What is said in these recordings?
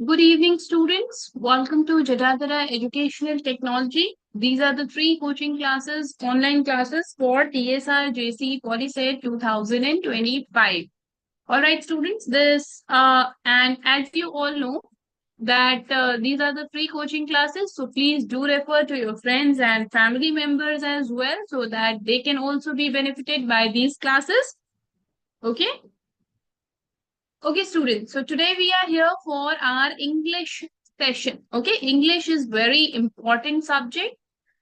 Good evening, students. Welcome to Jatadhara Educational Technology. These are the three coaching classes, online classes for Tsrjc Polycet 2025. All right, students. And as you all know, that these are the free coaching classes. So please do refer to your friends and family members as well, so that they can also be benefited by these classes. Okay. Okay, students. So today we are here for our English session. Okay, English is very important subject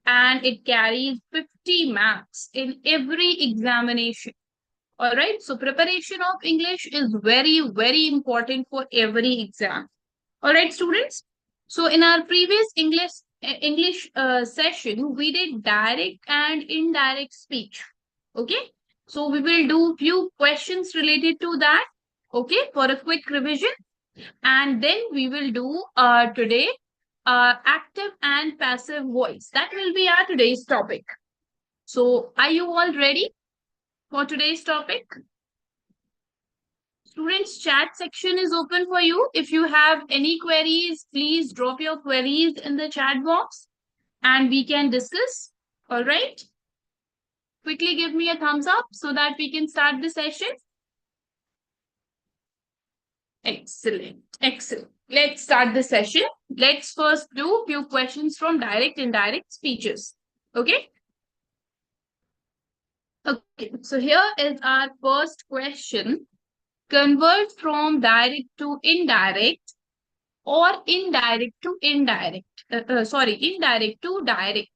and it carries 50 marks in every examination. All right. So preparation of English is very, very important for every exam. All right, students. So in our previous English session, we did direct and indirect speech. Okay. So we will do few questions related to that. Okay, for a quick revision, and then we will do today active and passive voice. That will be our today's topic. So are you all ready for today's topic? Students, chat section is open for you. If you have any queries, please drop your queries in the chat box and we can discuss. All right. Quickly give me a thumbs up so that we can start the session. Excellent. Excellent. Let's start the session. Let's first do a few questions from direct and indirect speeches. Okay. Okay. So here is our first question. Convert from direct to indirect or indirect to indirect. Indirect to direct.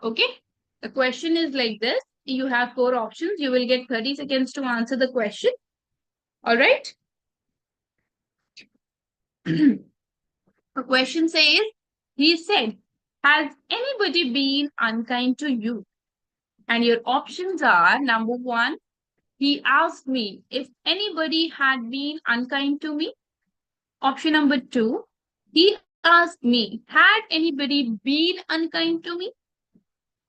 Okay. The question is like this. You have four options. You will get 30 seconds to answer the question. All right. The question says, he said, has anybody been unkind to you? And your options are number one, he asked me if anybody had been unkind to me. Option number two, he asked me, had anybody been unkind to me?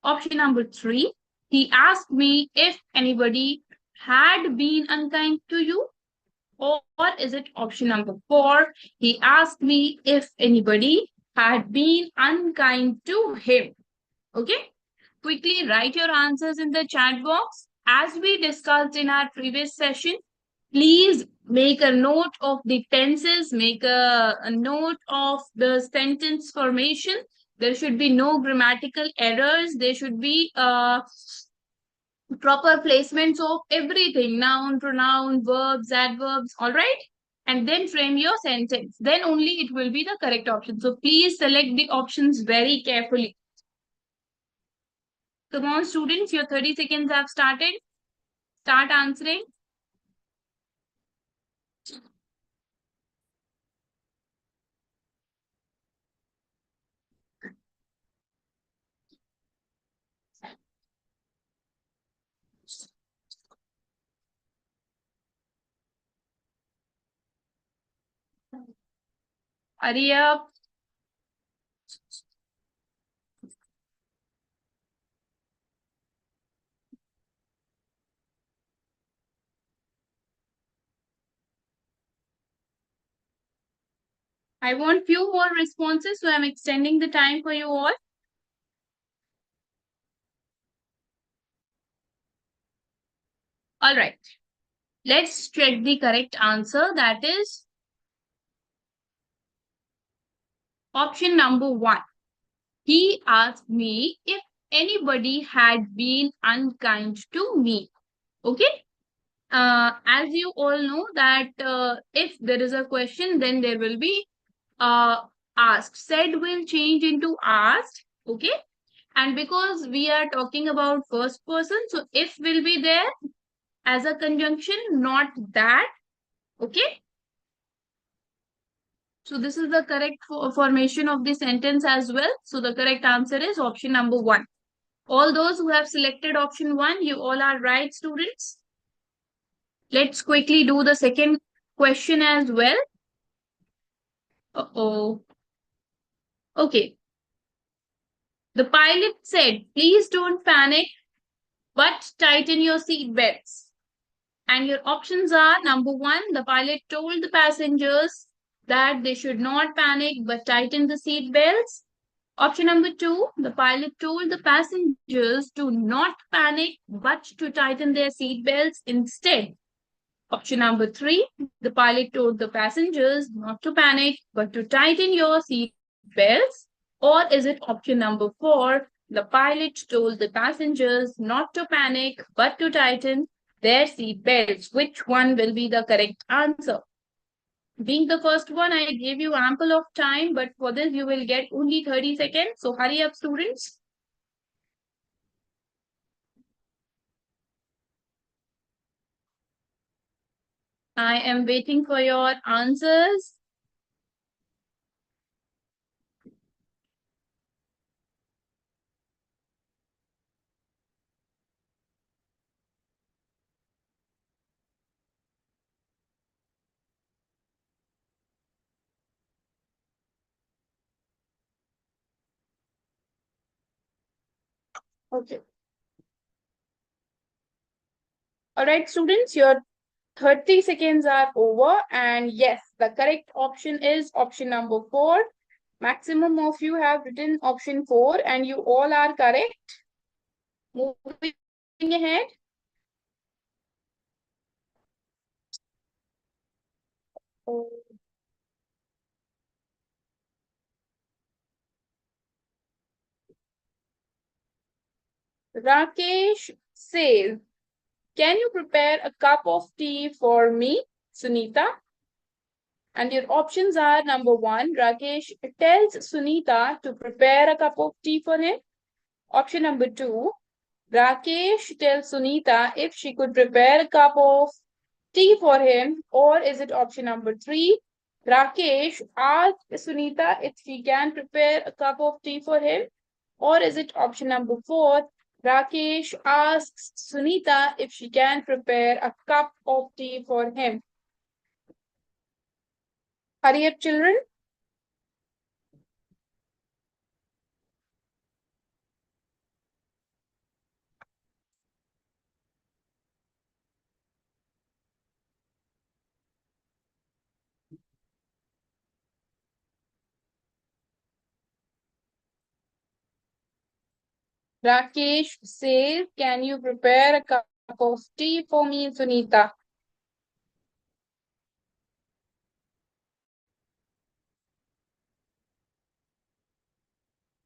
Option number three, he asked me if anybody had been unkind to you. Or is it option number four, he asked me if anybody had been unkind to him? Okay. Quickly write your answers in the chat box. As we discussed in our previous session, please make a note of the tenses, make a note of the sentence formation. There should be no grammatical errors. There should be proper placements of everything, noun, pronoun, verbs, adverbs, all right? And then frame your sentence. Then only it will be the correct option. So please select the options very carefully. Come on, students, your 30 seconds have started. Start answering. Hurry up. I want few more responses, so I'm extending the time for you all. All right. Let's check the correct answer. That is option number one. He asked me if anybody had been unkind to me. Okay. As you all know that if there is a question, then there will be uh, asked. Said will change into asked. Okay. And because we are talking about first person, so if will be there as a conjunction, not that. Okay. So this is the correct formation of the sentence as well. So the correct answer is option number one. All those who have selected option one, you all are right, students. Let's quickly do the second question as well. Uh-oh. Okay. The pilot said, please don't panic, but tighten your seat belts. And your options are number one, the pilot told the passengers that they should not panic but tighten the seat belts. Option number two, the pilot told the passengers to not panic but to tighten their seat belts instead. Option number three, the pilot told the passengers not to panic but to tighten your seat belts. Or is it option number four, the pilot told the passengers not to panic but to tighten their seat belts? Which one will be the correct answer? Being the first one, I gave you ample of time, but for this you will get only 30 seconds. So hurry up, students. I am waiting for your answers. Okay. All right, students, your 30 seconds are over. And yes, the correct option is option number four. Maximum of you have written option four, and you all are correct. Moving ahead. Rakesh says, can you prepare a cup of tea for me, Sunita? And your options are number one, Rakesh tells Sunita to prepare a cup of tea for him. Option number two, Rakesh tells Sunita if she could prepare a cup of tea for him. Or is it option number three, Rakesh asks Sunita if she can prepare a cup of tea for him? Or is it option number four, Rakesh asks Sunita if she can prepare a cup of tea for him? Hurry up, children. Rakesh says, can you prepare a cup of tea for me, Sunita?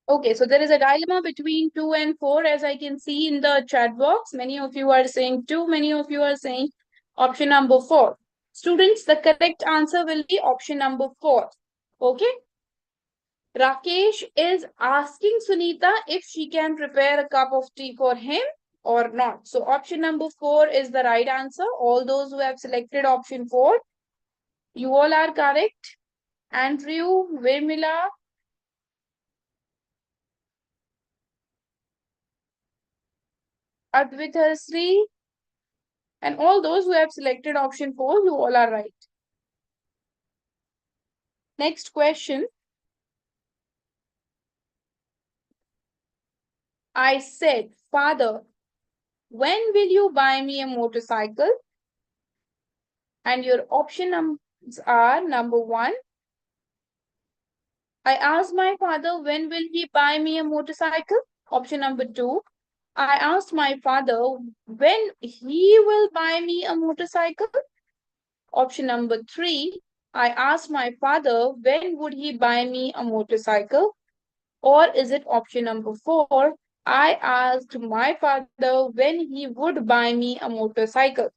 Okay, so there is a dilemma between 2 and 4, as I can see in the chat box. Many of you are saying 2, many of you are saying option number 4. Students, the correct answer will be option number 4. Okay. Rakesh is asking Sunita if she can prepare a cup of tea for him or not. So option number 4 is the right answer. All those who have selected option 4, you all are correct. Andrew, Virmila, Advita Sri, and all those who have selected option 4, you all are right. Next question. I said, Father, when will you buy me a motorcycle? And your options are number one, I asked my father when will he buy me a motorcycle? Option number two, I asked my father when he will buy me a motorcycle. Option number three, I asked my father when would he buy me a motorcycle? Or is it option number four, I asked my father when he would buy me a motorcycle?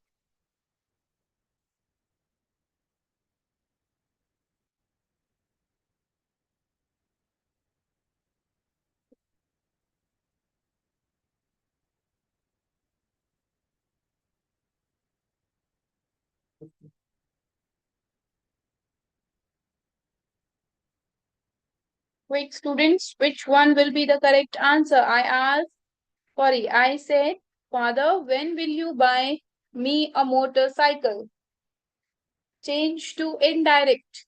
Quick, students, which one will be the correct answer? I said, Father, when will you buy me a motorcycle? Change to indirect.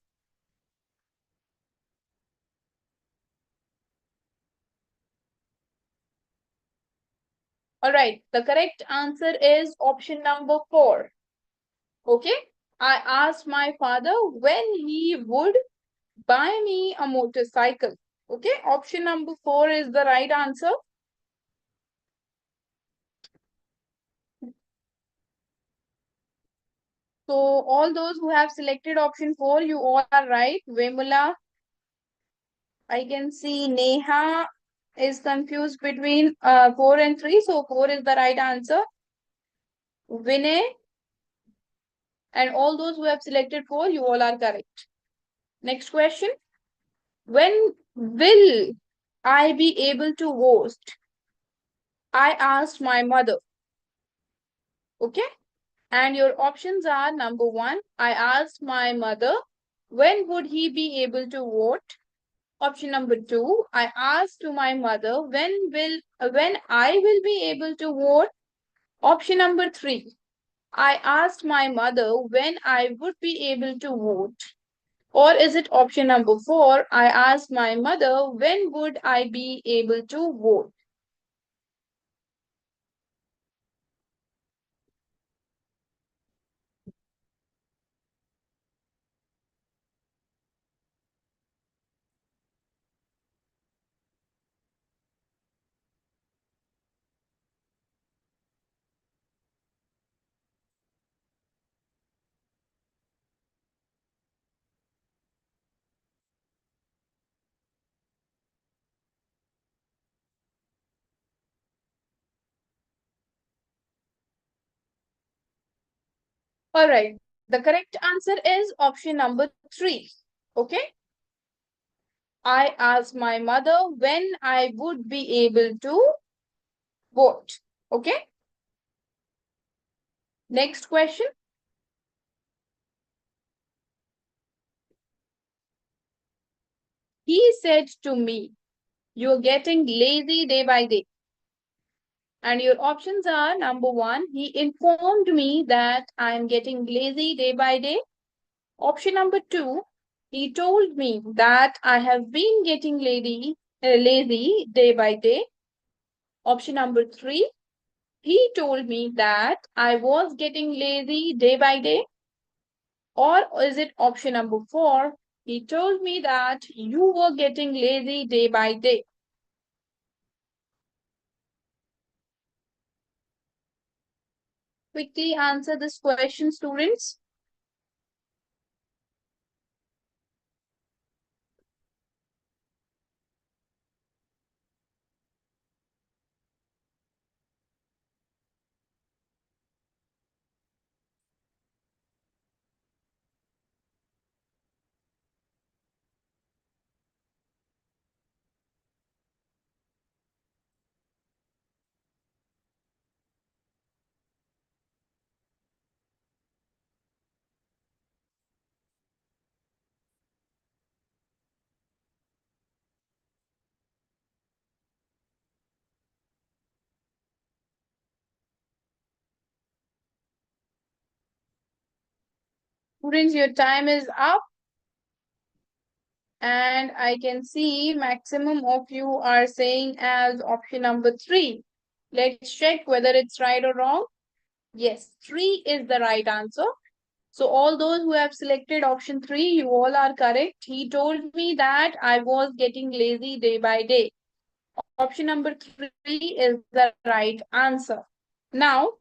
All right, the correct answer is option number four. Okay. I asked my father when he would buy me a motorcycle. Okay, option number 4 is the right answer. So all those who have selected option 4, you all are right. Vemula, I can see Neha is confused between 4 and 3. So 4 is the right answer. Vinay and all those who have selected 4, you all are correct. Next question. When will I be able to host? I asked my mother. Okay. And your options are number 1, I asked my mother when would he be able to vote. Option number 2, I asked to my mother when I will be able to vote. Option number 3, I asked my mother when I would be able to vote. Or is it option number 4, I asked my mother when would I be able to vote. All right. The correct answer is option number 3. Okay. I asked my mother when I would be able to vote. Okay. Next question. He said to me, you're getting lazy day by day. And your options are number 1, he informed me that I'm getting lazy day by day. Option number 2, he told me that I have been getting lazy day by day. Option number 3, he told me that I was getting lazy day by day. Or is it option number 4? He told me that you were getting lazy day by day. Quickly answer this question, students. Students, your time is up. And I can see maximum of you are saying as option number 3. Let's check whether it's right or wrong. Yes, 3 is the right answer. So all those who have selected option 3, you all are correct. He told me that I was getting lazy day by day. Option number 3 is the right answer. Now,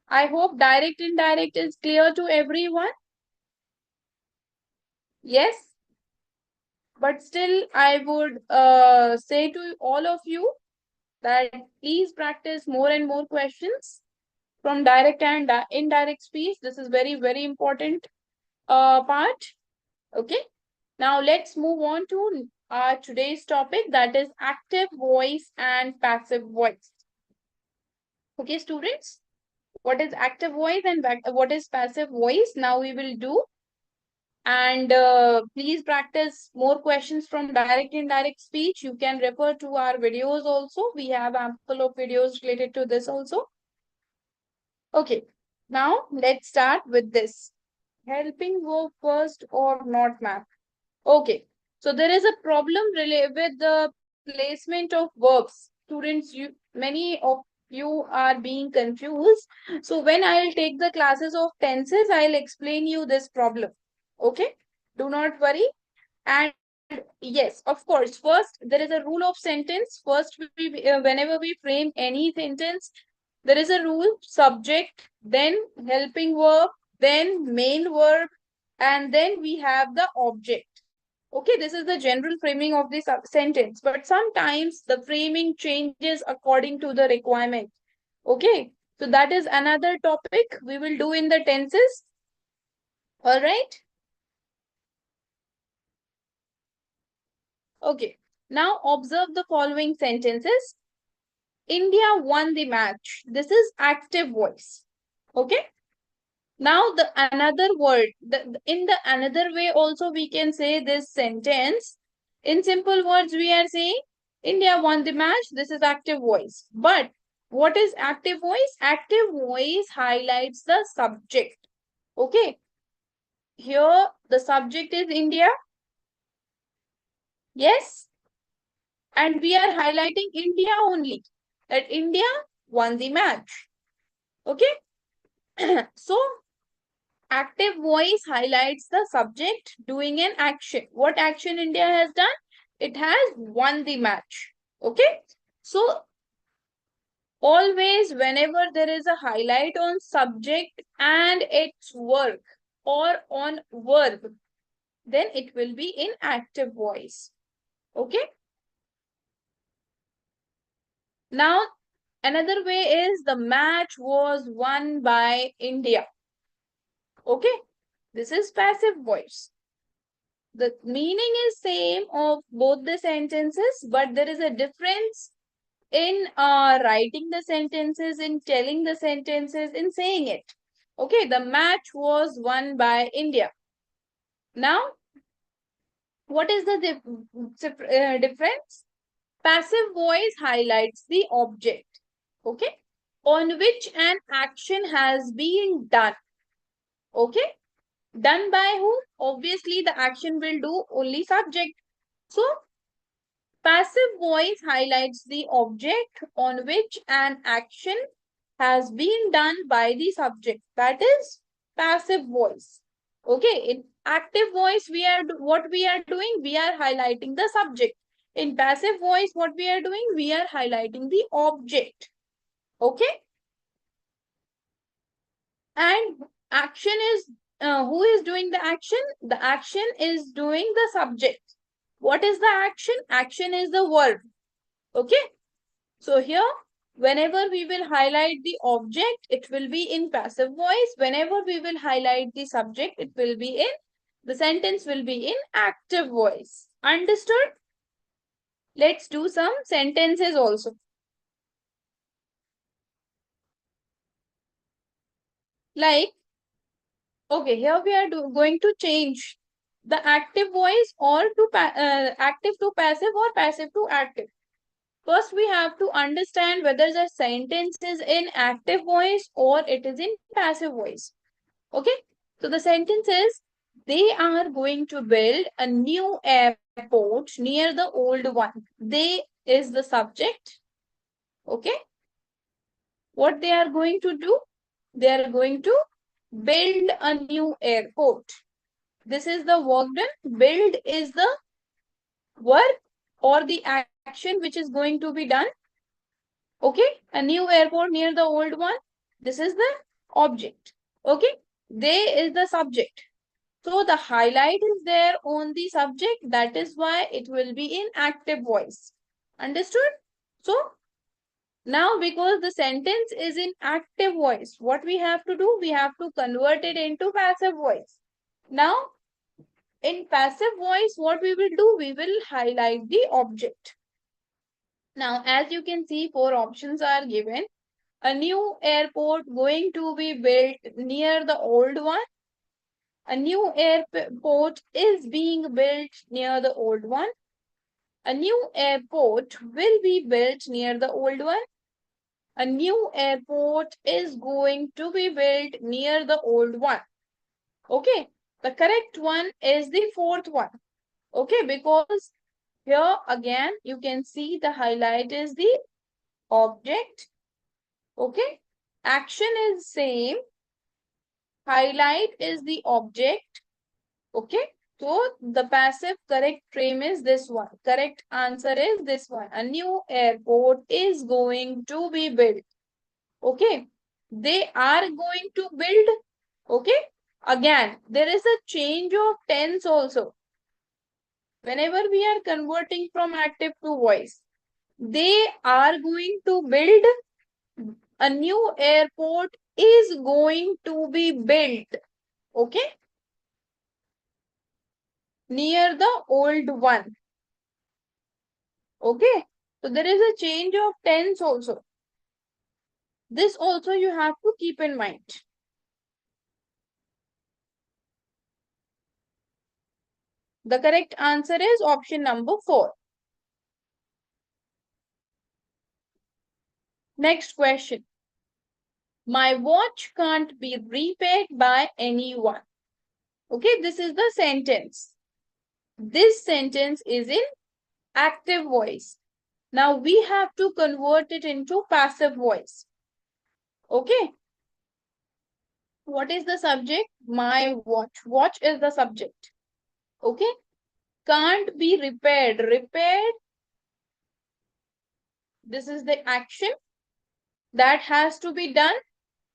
I hope direct indirect is clear to everyone. Yes, but still I would say to all of you that please practice more and more questions from direct and indirect speech. This is very, very important part. Okay. Now let's move on to our today's topic, that is active voice and passive voice. Okay, students, what is active voice and what is passive voice? Now we will do. And please practice more questions from direct and indirect speech. You can refer to our videos also. We have ample of videos related to this also. Okay, now let's start with this. Helping verb first or not, ma'am? Okay, so there is a problem with the placement of verbs. Students, many of you are being confused. So when I'll take the classes of tenses, I'll explain you this problem. Okay? Do not worry. And yes, of course, first there is a rule of sentence. First, whenever we frame any sentence, there is a rule: subject, then helping verb, then main verb, and then we have the object. Okay, this is the general framing of this sentence, but sometimes the framing changes according to the requirement. Okay, so that is another topic we will do in the tenses. All right. Okay, now observe the following sentences. India won the match. This is active voice. Okay. Now the another word, in the another way also we can say this sentence. In simple words, we are saying India won the match. This is active voice. But what is active voice? Active voice highlights the subject. Okay. Here the subject is India. Yes. And we are highlighting India only. That India won the match. Okay. So active voice highlights the subject doing an action. What action India has done? It has won the match. Okay. So always whenever there is a highlight on subject and its work or on verb, then it will be in active voice. Okay. Now another way is the match was won by India. Okay. This is passive voice. The meaning is same of both the sentences, but there is a difference in writing the sentences, in telling the sentences, in saying it. Okay, the match was won by India. Now, what is the difference? Passive voice highlights the object, okay, on which an action has been done. Okay, done by who? Obviously, the action will do only subject. So, passive voice highlights the object on which an action has been done by the subject. That is passive voice. Okay, in active voice, what we are doing? We are highlighting the subject. In passive voice, what we are doing? We are highlighting the object. Okay, and action is who is doing the action? The action is doing the subject. What is the action? Action is the verb. Okay. So here, whenever we will highlight the object, it will be in passive voice. Whenever we will highlight the subject, it will be in, the sentence will be in active voice. Understood? Let's do some sentences also. Like, okay, here we are going to change the active voice or to active to passive or passive to active. First, we have to understand whether the sentence is in active voice or it is in passive voice. Okay, so the sentence is, they are going to build a new airport near the old one. They is the subject. Okay, what they are going to do? They are going to build a new airport. This is the work done. Build is the work or the action which is going to be done. Okay, a new airport near the old one. This is the object. Okay, they is the subject. So the highlight is there on the subject. That is why it will be in active voice. Understood? So now because the sentence is in active voice, what we have to do? We have to convert it into passive voice. Now in passive voice, what we will do? We will highlight the object. Now as you can see, 4 options are given. A new airport going to be built near the old one. A new airport is being built near the old one. A new airport will be built near the old one. A new airport is going to be built near the old one. Okay, the correct one is the fourth one. Okay, because here again you can see the highlight is the object Okay. Action is same. Highlight is the object. Okay. So the passive correct frame is this one. Correct answer is this one. A new airport is going to be built. Okay. They are going to build. Okay. Again, there is a change of tense also. Whenever we are converting from active to voice, they are going to build. A new airport is going to be built. Okay. Near the old one. Okay. So there is a change of tense also. This also you have to keep in mind. The correct answer is option number 4. Next question. My watch can't be repaired by anyone. Okay, this is the sentence. This sentence is in active voice. Now we have to convert it into passive voice. Okay. What is the subject? My watch. Watch is the subject. Okay. Can't be repaired. Repaired. This is the action that has to be done.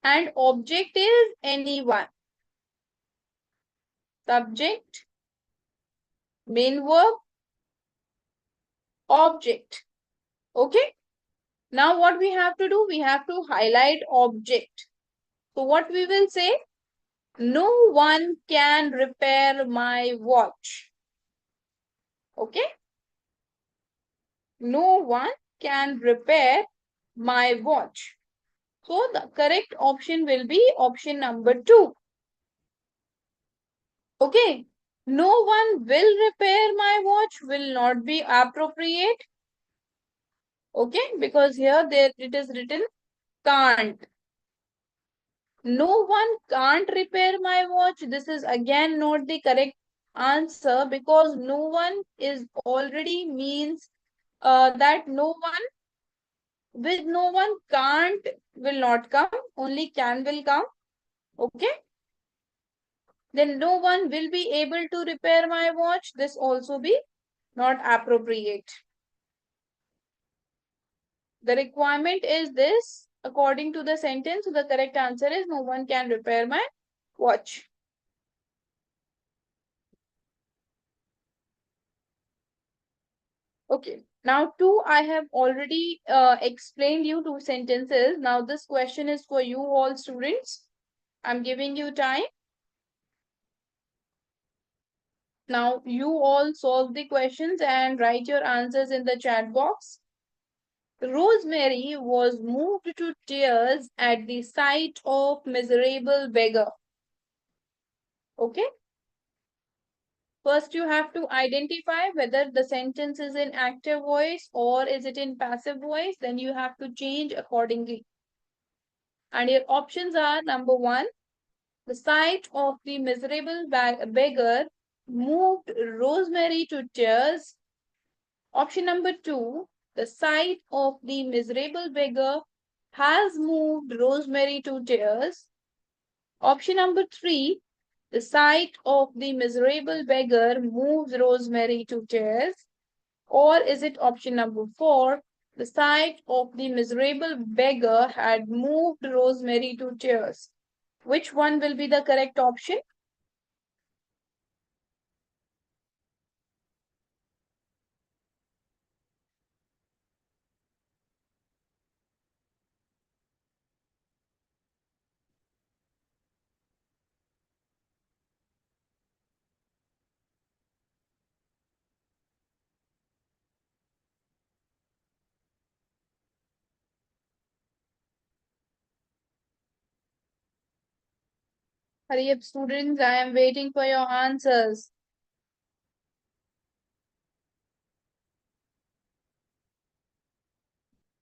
And object is anyone. Subject. Main verb. Object. Okay. Now what we have to do? We have to highlight object. So what we will say? No one can repair my watch. Okay. No one can repair my watch. So the correct option will be option number 2. Okay. No one will repair my watch will not be appropriate. Okay. Because here it is written can't. No one can't repair my watch. This is again not the correct answer because no one is already means that no one with no one can't will not come, only can will come. Okay. Then no one will be able to repair my watch. This also be not appropriate. The requirement is this. According to the sentence, the correct answer is no one can repair my watch. Okay. Now, I have already explained you 2 sentences. Now, this question is for you all students. I'm giving you time. Now, you all solve the questions and write your answers in the chat box. Rosemary was moved to tears at the sight of miserable beggar. Okay. First, you have to identify whether the sentence is in active voice or is it in passive voice. Then you have to change accordingly. And your options are number 1, the sight of the miserable beggar moved Rosemary to tears. Option number 2, the sight of the miserable beggar has moved Rosemary to tears. Option number 3, the sight of the miserable beggar moves Rosemary to tears. Or is it option number 4, the sight of the miserable beggar had moved Rosemary to tears? Which one will be the correct option? Hurry up, students. I am waiting for your answers.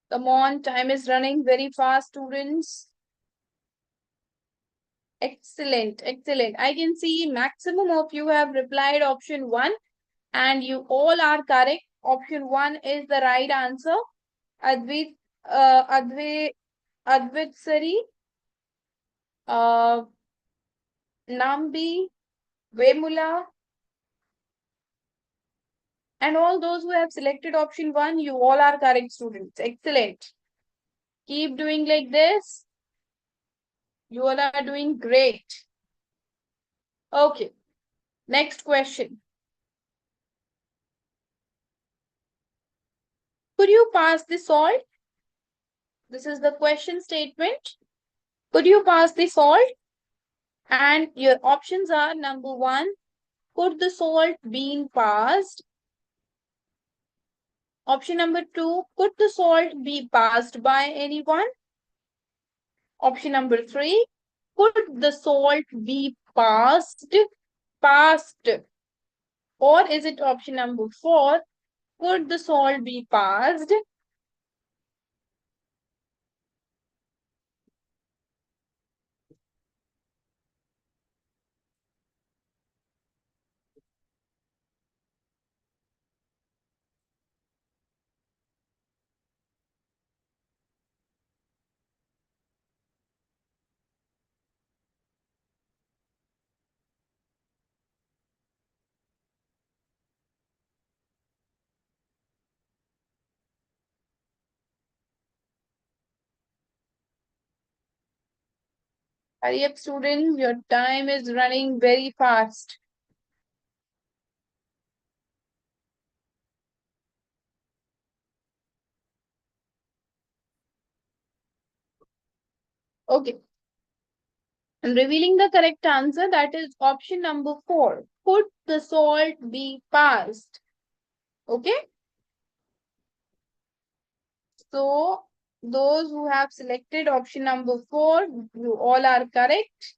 Come on, time is running very fast, students. Excellent, excellent. I can see maximum of you have replied option 1 and you all are correct. Option 1 is the right answer. Advait, Advitsari, uh, Nambi, Vemula, and all those who have selected option 1, you all are correct students. Excellent. Keep doing like this. You all are doing great. Okay. Next question. Could you pass the salt? This is the question statement. Could you pass the salt? And your options are number 1, could the salt be passed? Option number 2, could the salt be passed by anyone? Option number 3, could the salt be passed? Passed. Or is it option number 4, could the salt be passed? Hurry up, students. Your time is running very fast. Okay. I'm revealing the correct answer. That is option number 4. Could the salt be passed? Okay. So, those who have selected option number 4, you all are correct.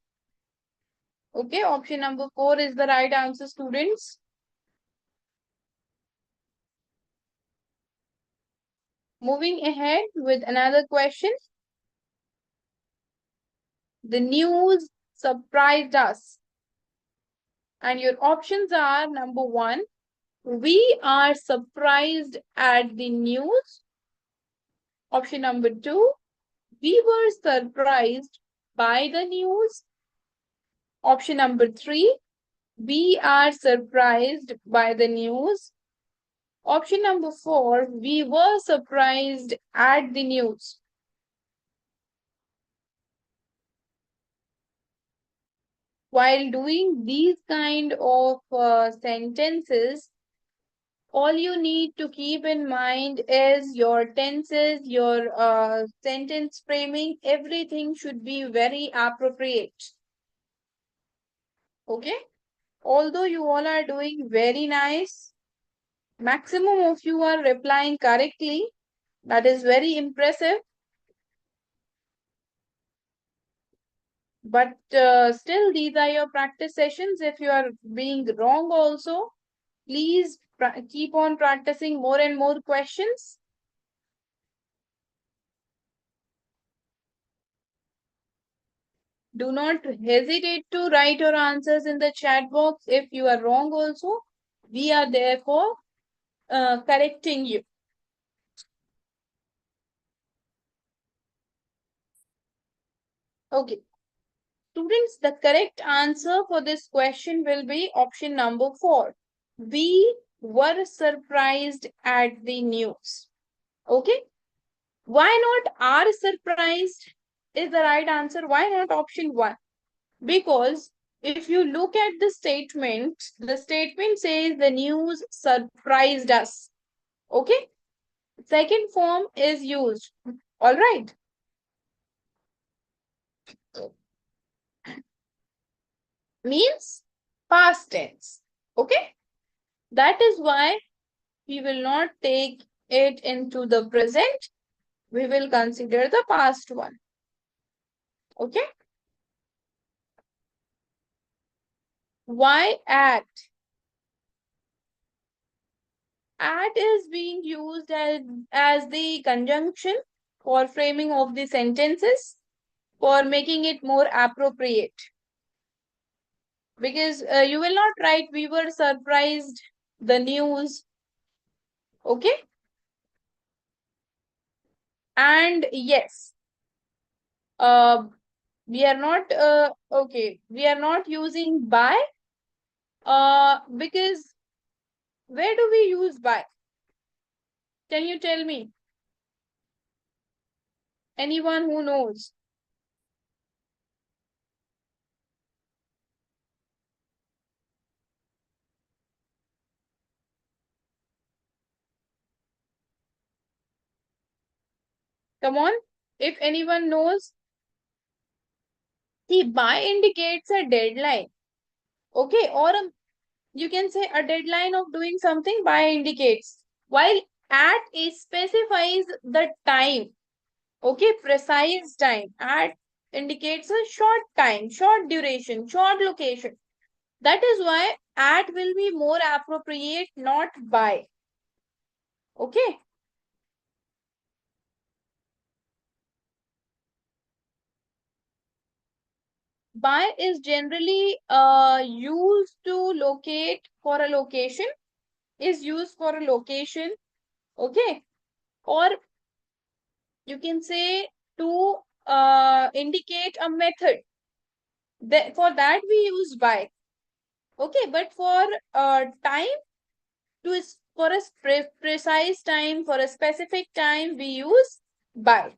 Okay. Option number 4 is the right answer, students. Moving ahead with another question. The news surprised us. And your options are number 1, we are surprised at the news. Option number 2, we were surprised by the news. Option number 3, we are surprised by the news. Option number 4, we were surprised at the news. While doing these kind of sentences, all you need to keep in mind is your tenses, your sentence framing, everything should be very appropriate. Okay? Although you all are doing very nice, maximum of you are replying correctly. That is very impressive. But still, these are your practice sessions. If you are being wrong also, please keep on practicing more and more questions. Do not hesitate to write your answers in the chat box. If you are wrong also, we are there for correcting you. Okay. Students, the correct answer for this question will be option number 4. We were surprised at the news. Okay. Why not are surprised is the right answer. Why not option 1? Because if you look at the statement says the news surprised us. Okay. Second form is used. All right. Means past tense. Okay. That is why we will not take it into the present. We will consider the past one. Okay. Why at? At is being used as the conjunction for framing of the sentences, for making it more appropriate. Because you will not write, we were surprised, the news. Okay. And yes, Uh, we are not okay. We are not using by because where do we use by? Can you tell me? Anyone who knows? Come on. If anyone knows, see, by indicates a deadline. Okay, or you can say a deadline of doing something by indicates. While at is specifies the time. Okay, precise time. At indicates a short time, short duration, short location. That is why at will be more appropriate, not by. Okay. By is generally used to locate for a location, is used for a location. Okay. Or you can say to indicate a method. For that we use by. Okay. But for time, for a precise time, for a specific time, we use by.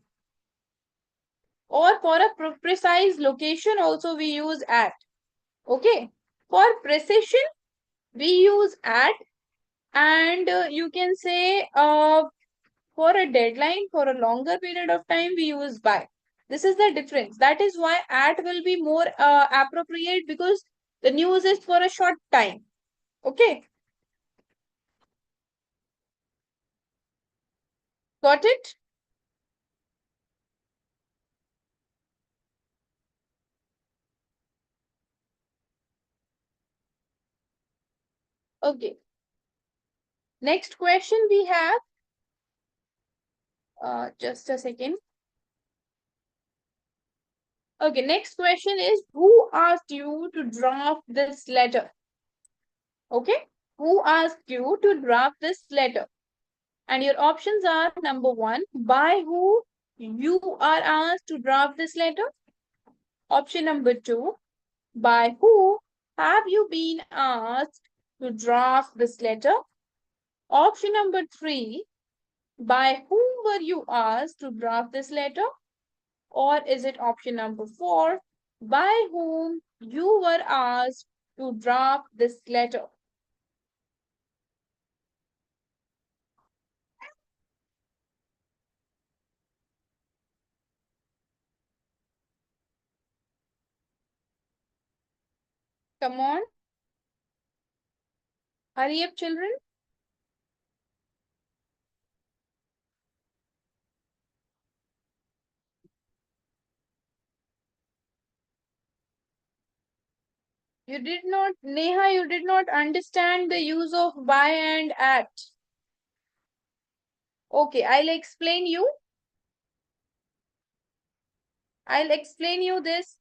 Or for a precise location also we use at. Okay. For precision we use at, and you can say for a deadline for a longer period of time we use by. This is the difference. That is why at will be more appropriate, because the news is for a short time. Okay. Got it? Okay. Next question we have, just a second. Okay, next question is, who asked you to draft this letter? Okay, who asked you to draft this letter? And your options are: number one, by who you are asked to draft this letter. Option number two, by who have you been asked to draft this letter. Option number three, by whom were you asked to draft this letter? Or is it option number four, by whom you were asked to draft this letter? Come on, hurry up, children. You did not, Neha, you did not understand the use of by and at. Okay, I'll explain you this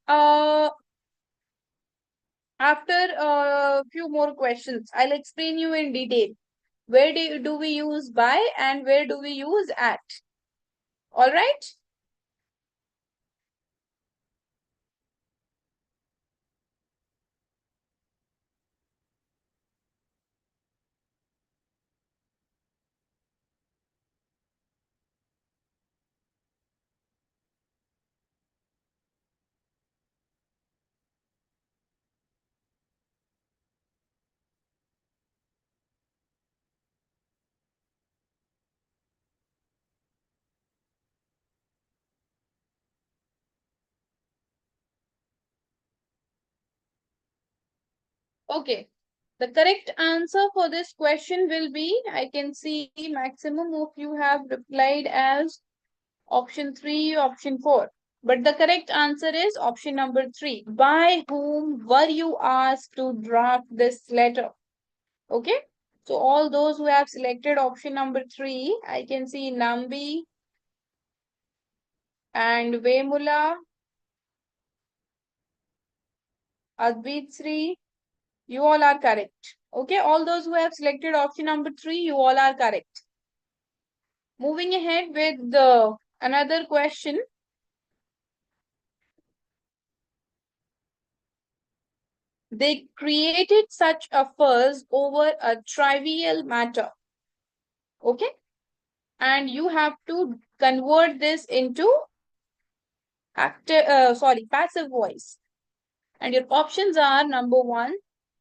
after a few more questions. I'll explain you in detail. Where do we use by and where do we use at? All right? Okay. The correct answer for this question will be, I can see maximum of you have replied as option 3, option 4. But the correct answer is option number 3. By whom were you asked to draft this letter? Okay. So all those who have selected option number 3, I can see Nambi and Vemula, Advait Sri, you all are correct. Okay. All those who have selected option number 3, you all are correct. Moving ahead with the another question. They created such a fuss over a trivial matter. Okay? And you have to convert this into passive voice. And your options are number one,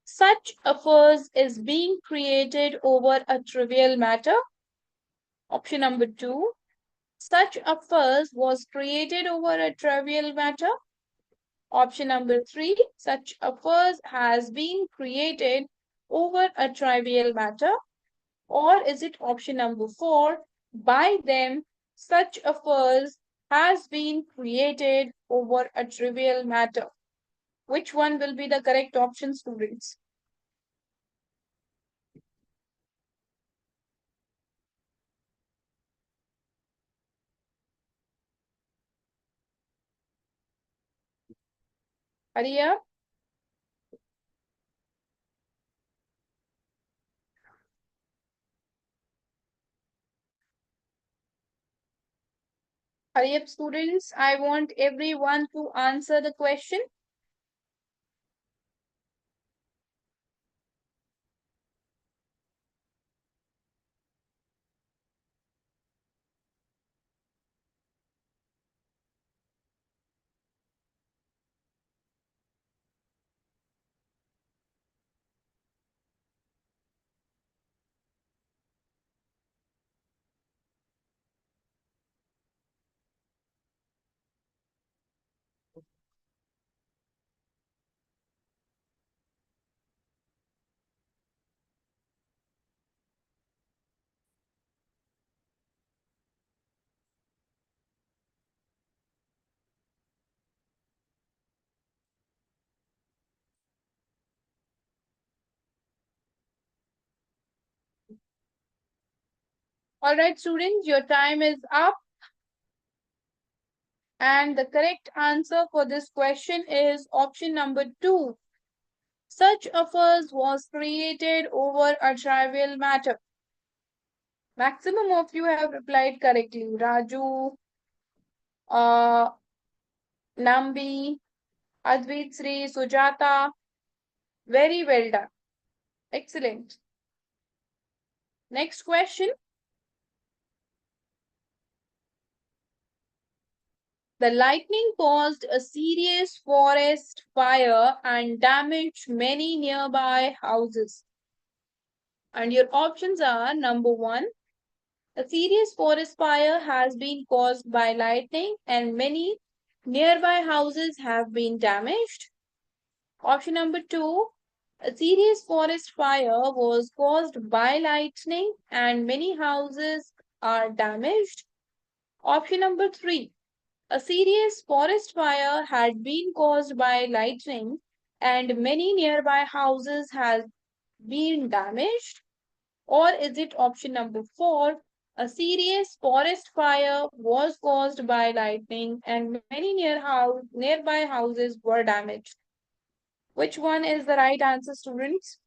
such a fuss is being created over a trivial matter. Option number two, such a fuss was created over a trivial matter. Option number three, such a fuss has been created over a trivial matter. Or is it option number four, by them, such a fuss has been created over a trivial matter? Which one will be the correct option, students? Hurry up. Hurry up, students. I want everyone to answer the question. All right, students, your time is up. And the correct answer for this question is option number two. Such a fuss was created over a trivial matter. Maximum of you have replied correctly. Raju, uh, Nambi, Advait Sri, Sujata. Very well done. Excellent. Next question. The lightning caused a serious forest fire and damaged many nearby houses. And your options are number one, a serious forest fire has been caused by lightning and many nearby houses have been damaged. Option number two, a serious forest fire was caused by lightning and many houses are damaged. Option number three, a serious forest fire had been caused by lightning and many nearby houses have been damaged. Or is it option number four? A serious forest fire was caused by lightning and many nearby houses were damaged. Which one is the right answer, students?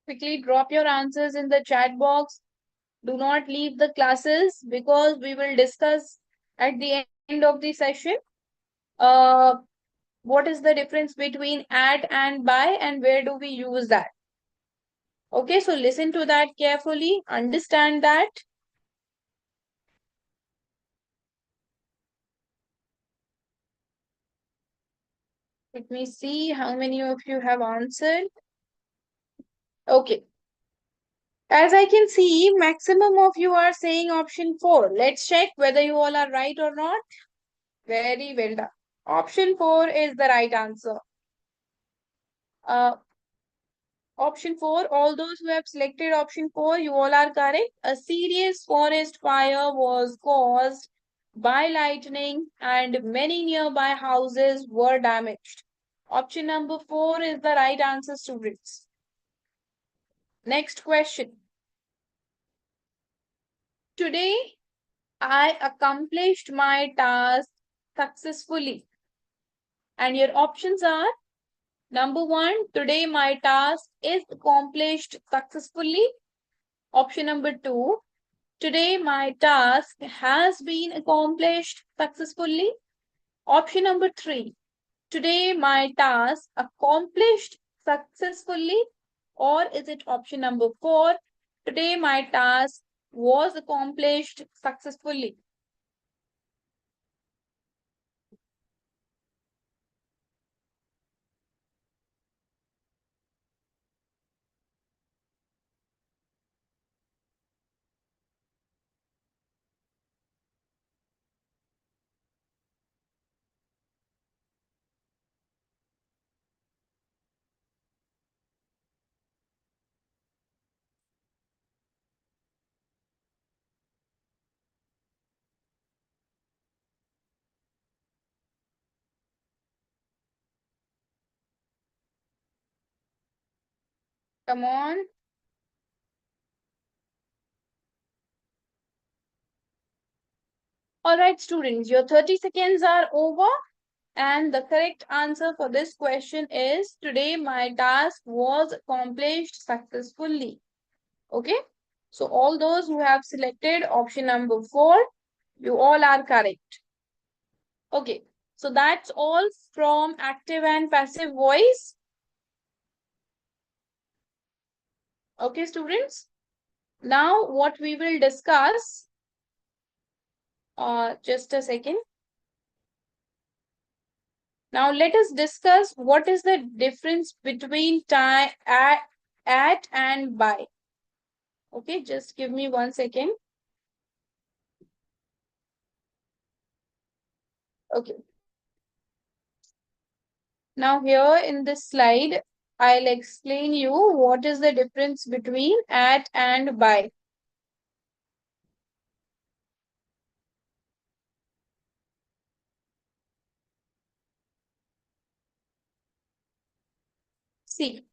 Quickly drop your answers in the chat box. Do not leave the classes because we will discuss at the end of the session uh, what is the difference between at and by and where do we use that. Okay, so listen to that carefully, understand that. Let me see how many of you have answered. Okay. As I can see, maximum of you are saying option 4. Let's check whether you all are right or not. Very well done. Option 4 is the right answer. Uh, Option 4, all those who have selected option 4, you all are correct. A serious forest fire was caused by lightning and many nearby houses were damaged. Option number 4 is the right answer, students. Next question. Today, I accomplished my task successfully. And your options are number one, today my task is accomplished successfully. Option number two, Today my task has been accomplished successfully. Option number 3. Today my task accomplished successfully. Or is it option number 4? Today my task was accomplished successfully. Come on. All right, students, your 30 seconds are over. And the correct answer for this question is today my task was accomplished successfully. Okay. So all those who have selected option number 4, you all are correct. Okay. So that's all from active and passive voice. Okay, students. Now what we will discuss, just a second. Now let us discuss what is the difference between time at and by. Okay, just give me 1 second. Okay. Now here in this slide, I'll explain you what is the difference between at and by. See,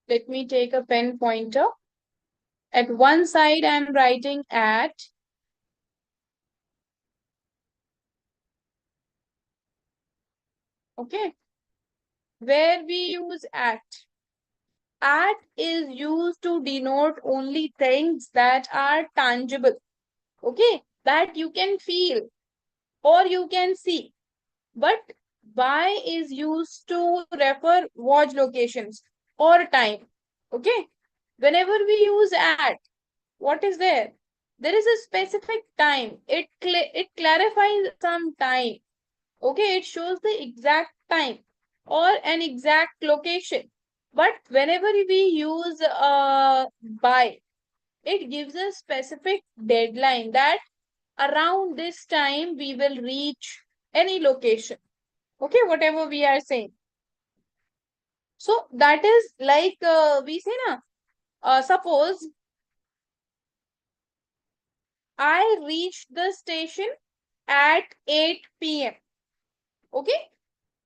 let me take a pen pointer. At one side, I'm writing at. Okay. Where we use at. At is used to denote only things that are tangible. Okay. That you can feel or you can see. But by is used to refer watch locations or time. Okay. Whenever we use at, what is there? There is a specific time. It clarifies some time. Okay, it shows the exact time or an exact location. But whenever we use by, it gives a specific deadline that around this time we will reach any location. Okay, whatever we are saying. So that is like we say na, suppose I reached the station at 8 p.m. Okay,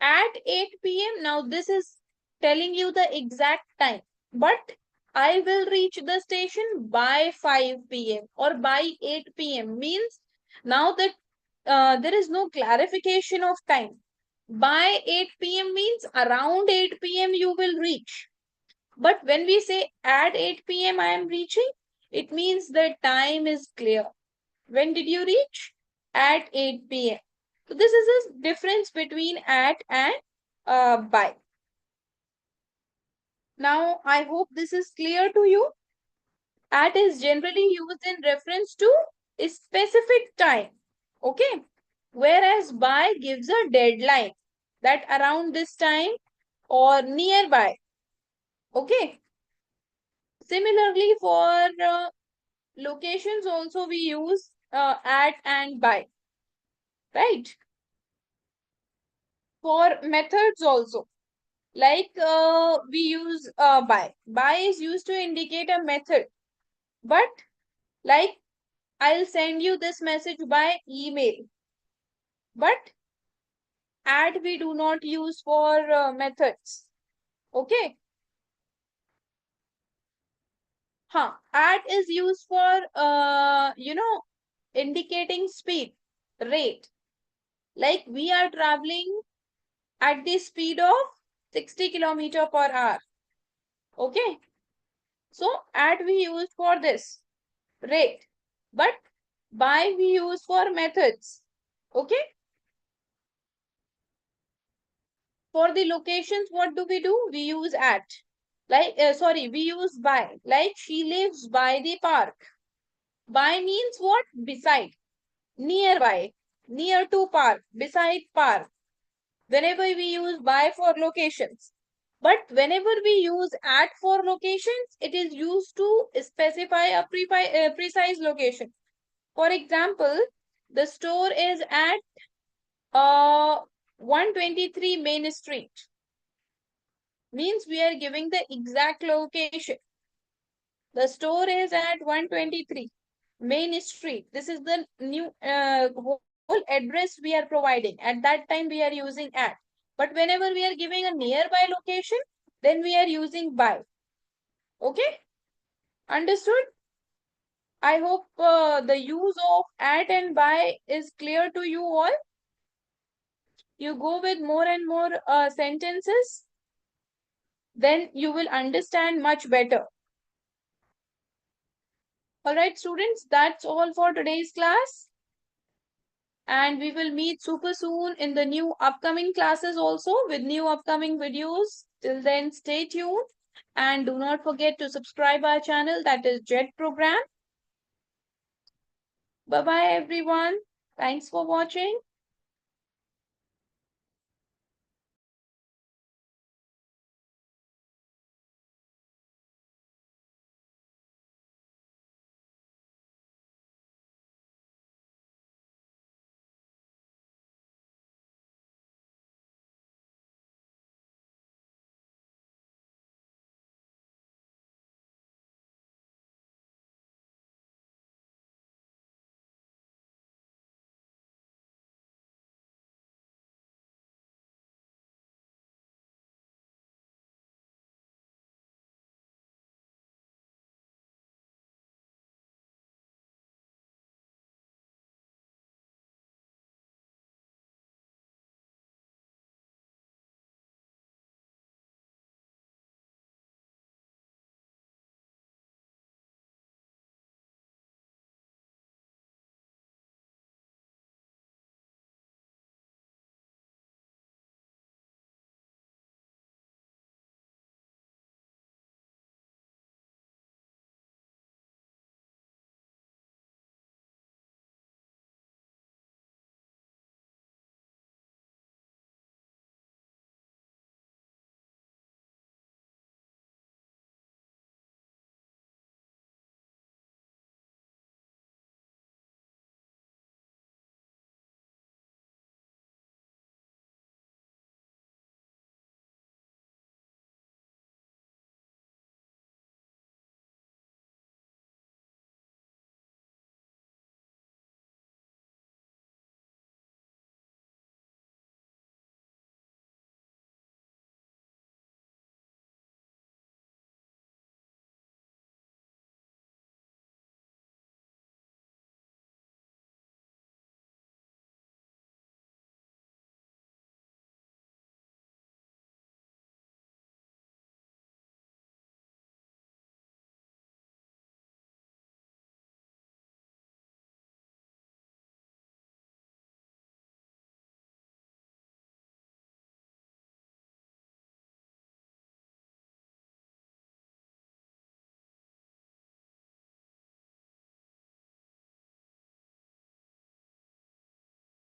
at 8 p.m. Now this is telling you the exact time, but I will reach the station by 5 p.m. or by 8 p.m. means now that there is no clarification of time. By 8 p.m. means around 8 p.m. you will reach. But when we say at 8 p.m. I am reaching, it means the time is clear. When did you reach? At 8 p.m. So this is the difference between at and by. Now, I hope this is clear to you. At is generally used in reference to a specific time. Okay. Whereas by gives a deadline that around this time or nearby. Okay. Similarly, for locations also we use at and by. Right. For methods also. Like we use by. By is used to indicate a method. But like I'll send you this message by email. But add we do not use for methods. Okay. Add is used for, indicating speed, rate. Like we are traveling at the speed of 60 kilometer per hour. Okay. So add we use for this. rate. But by we use for methods. Okay. For the locations, what do? We use at. Like, we use by. Like, she lives by the park. By means what? Beside. Nearby. Near to park. Beside park. Whenever we use by for locations. But whenever we use at for locations, it is used to specify a precise location. For example, the store is at 123 Main Street. Means we are giving the exact location. The store is at 123 Main Street. This is the new whole address we are providing. At that time, we are using at. But whenever we are giving a nearby location, then we are using by. Okay? Understood? I hope the use of at and by is clear to you all. You go with more and more sentences, then you will understand much better. All right, students, that's all for today's class. And we will meet super soon in the new upcoming classes also with new upcoming videos. Till then, stay tuned and do not forget to subscribe our channel, that is JET program. Bye bye everyone. Thanks for watching.